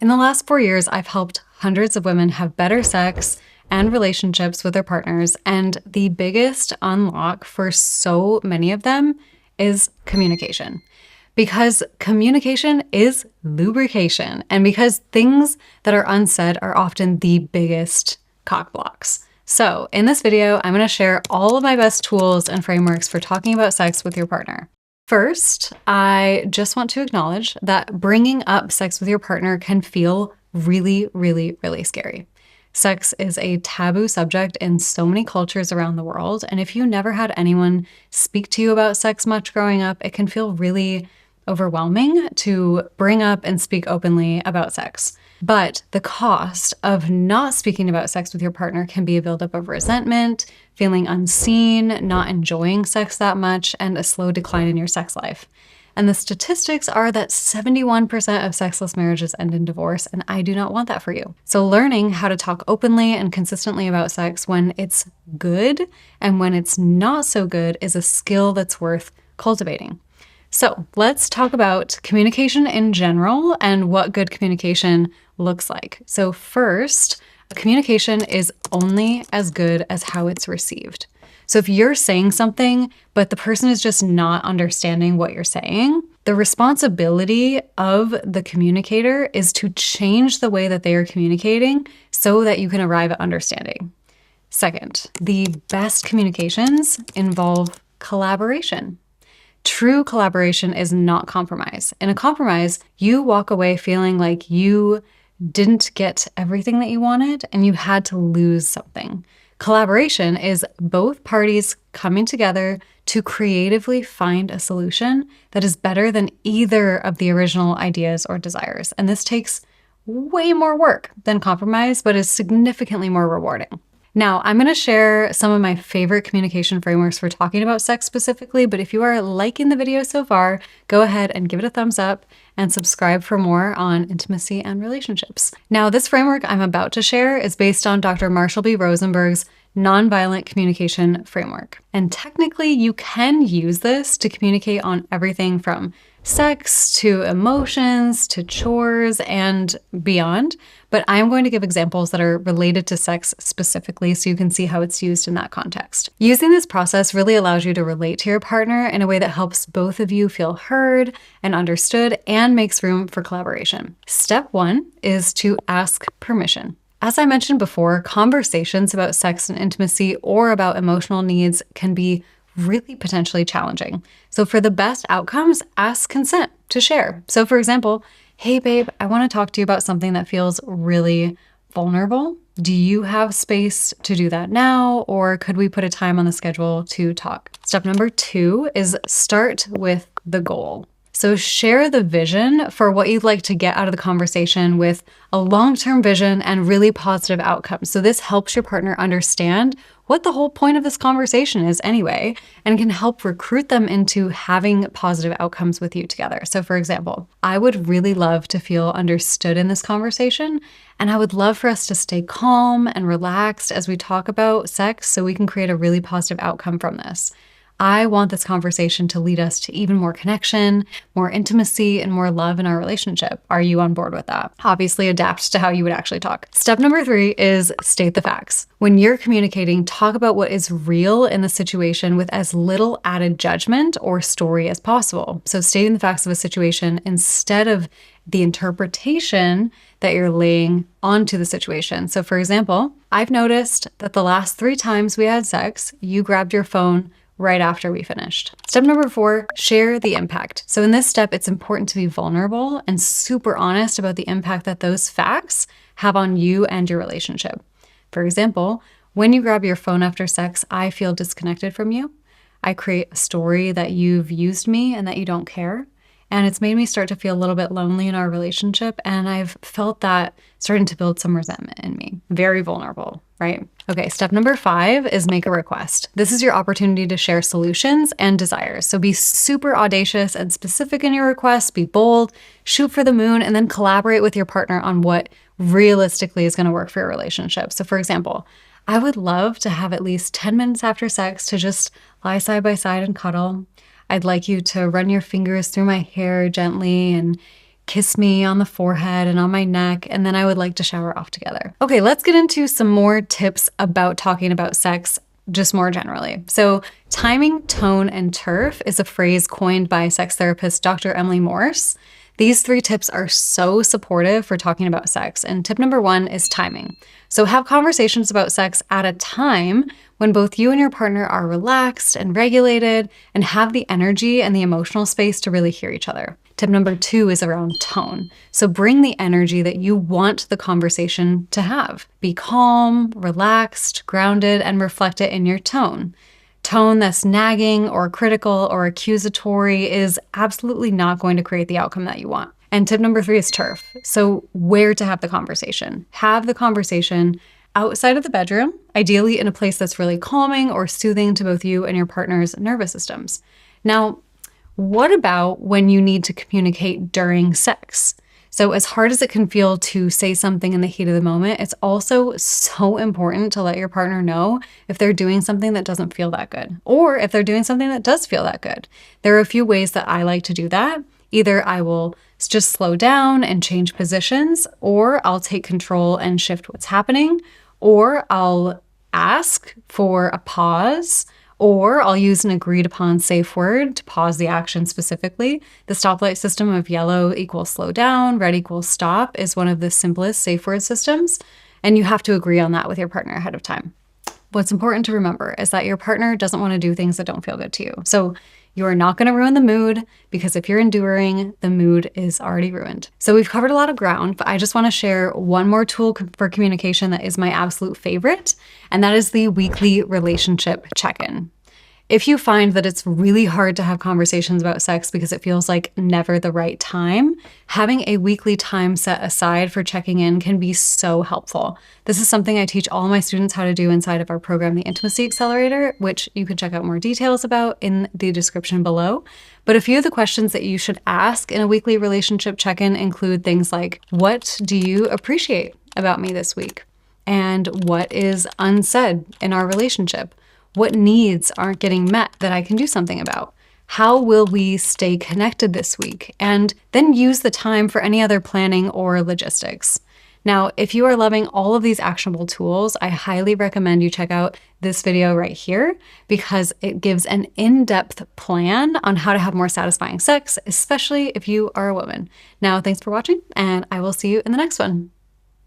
In the last 4 years, I've helped hundreds of women have better sex and relationships with their partners, and the biggest unlock for so many of them is communication. Because communication is lubrication, and because things that are unsaid are often the biggest cock blocks. So in this video, I'm going to share all of my best tools and frameworks for talking about sex with your partner. First, I just want to acknowledge that bringing up sex with your partner can feel really, really, really scary. Sex is a taboo subject in so many cultures around the world, and if you never had anyone speak to you about sex much growing up, it can feel really overwhelming to bring up and speak openly about sex. But the cost of not speaking about sex with your partner can be a buildup of resentment, feeling unseen, not enjoying sex that much, and a slow decline in your sex life. And the statistics are that 71% of sexless marriages end in divorce, and I do not want that for you. So learning how to talk openly and consistently about sex when it's good and when it's not so good is a skill that's worth cultivating. So let's talk about communication in general and what good communication looks like. So first, communication is only as good as how it's received. So if you're saying something, but the person is just not understanding what you're saying, the responsibility of the communicator is to change the way that they are communicating so that you can arrive at understanding. Second, the best communications involve collaboration. True collaboration is not compromise. In a compromise, you walk away feeling like you didn't get everything that you wanted and you had to lose something. Collaboration is both parties coming together to creatively find a solution that is better than either of the original ideas or desires. And this takes way more work than compromise, but is significantly more rewarding. Now, I'm going to share some of my favorite communication frameworks for talking about sex specifically, but if you are liking the video so far, go ahead and give it a thumbs up and subscribe for more on intimacy and relationships. Now, this framework I'm about to share is based on Dr. Marshall B. Rosenberg's nonviolent communication framework. And technically, you can use this to communicate on everything from sex to emotions to chores and beyond. But I'm going to give examples that are related to sex specifically so you can see how it's used in that context. Using this process really allows you to relate to your partner in a way that helps both of you feel heard and understood and makes room for collaboration. Step one is to ask permission. As I mentioned before, conversations about sex and intimacy or about emotional needs can be really potentially challenging. So for the best outcomes, ask consent to share. So for example, hey babe, I want to talk to you about something that feels really vulnerable. Do you have space to do that now? Or could we put a time on the schedule to talk? Step number 2 is start with the goal. So share the vision for what you'd like to get out of the conversation with a long-term vision and really positive outcomes. So this helps your partner understand what the whole point of this conversation is anyway, and can help recruit them into having positive outcomes with you together. So for example, I would really love to feel understood in this conversation, and I would love for us to stay calm and relaxed as we talk about sex so we can create a really positive outcome from this. I want this conversation to lead us to even more connection, more intimacy, and more love in our relationship. Are you on board with that? Obviously, adapt to how you would actually talk. Step number 3 is state the facts. When you're communicating, talk about what is real in the situation with as little added judgment or story as possible. So stating the facts of a situation instead of the interpretation that you're laying onto the situation. So for example, I've noticed that the last 3 times we had sex, you grabbed your phone right after we finished. Step number 4, share the impact. So in this step, it's important to be vulnerable and super honest about the impact that those facts have on you and your relationship. For example, when you grab your phone after sex, I feel disconnected from you. I create a story that you've used me and that you don't care. And it's made me start to feel a little bit lonely in our relationship. And I've felt that starting to build some resentment in me. Very vulnerable, right? Okay, step number 5 is make a request. This is your opportunity to share solutions and desires. So be super audacious and specific in your requests, be bold, shoot for the moon, and then collaborate with your partner on what realistically is gonna work for your relationship. So for example, I would love to have at least 10 minutes after sex to just lie side by side and cuddle. I'd like you to run your fingers through my hair gently and kiss me on the forehead and on my neck, and then I would like to shower off together. Okay, let's get into some more tips about talking about sex just more generally. So timing, tone, and turf is a phrase coined by sex therapist Dr. Emily Morse. These 3 tips are so supportive for talking about sex. And tip number 1 is timing. So have conversations about sex at a time when both you and your partner are relaxed and regulated and have the energy and the emotional space to really hear each other. Tip number 2 is around tone. So bring the energy that you want the conversation to have. Be calm, relaxed, grounded, and reflect it in your tone. Tone that's nagging or critical or accusatory is absolutely not going to create the outcome that you want. And tip number 3 is turf. So where to have the conversation. Have the conversation outside of the bedroom, ideally in a place that's really calming or soothing to both you and your partner's nervous systems. Now, what about when you need to communicate during sex? So as hard as it can feel to say something in the heat of the moment, it's also so important to let your partner know if they're doing something that doesn't feel that good, or if they're doing something that does feel that good. There are a few ways that I like to do that. Either I will just slow down and change positions, or I'll take control and shift what's happening, or I'll ask for a pause, or I'll use an agreed upon safe word to pause the action specifically. The stoplight system of yellow equals slow down, red equals stop is one of the simplest safe word systems, and you have to agree on that with your partner ahead of time. What's important to remember is that your partner doesn't want to do things that don't feel good to you. So you are not going to ruin the mood, because if you're enduring, the mood is already ruined. So we've covered a lot of ground, but I just want to share one more tool for communication that is my absolute favorite, and that is the weekly relationship check-in. If you find that it's really hard to have conversations about sex because it feels like never the right time, having a weekly time set aside for checking in can be so helpful. This is something I teach all my students how to do inside of our program, the Intimacy Accelerator, which you can check out more details about in the description below. But a few of the questions that you should ask in a weekly relationship check-in include things like, what do you appreciate about me this week? And what is unsaid in our relationship? What needs aren't getting met that I can do something about? How will we stay connected this week? And then use the time for any other planning or logistics. Now, if you are loving all of these actionable tools, I highly recommend you check out this video right here, because it gives an in-depth plan on how to have more satisfying sex, especially if you are a woman. Now, thanks for watching, and I will see you in the next one.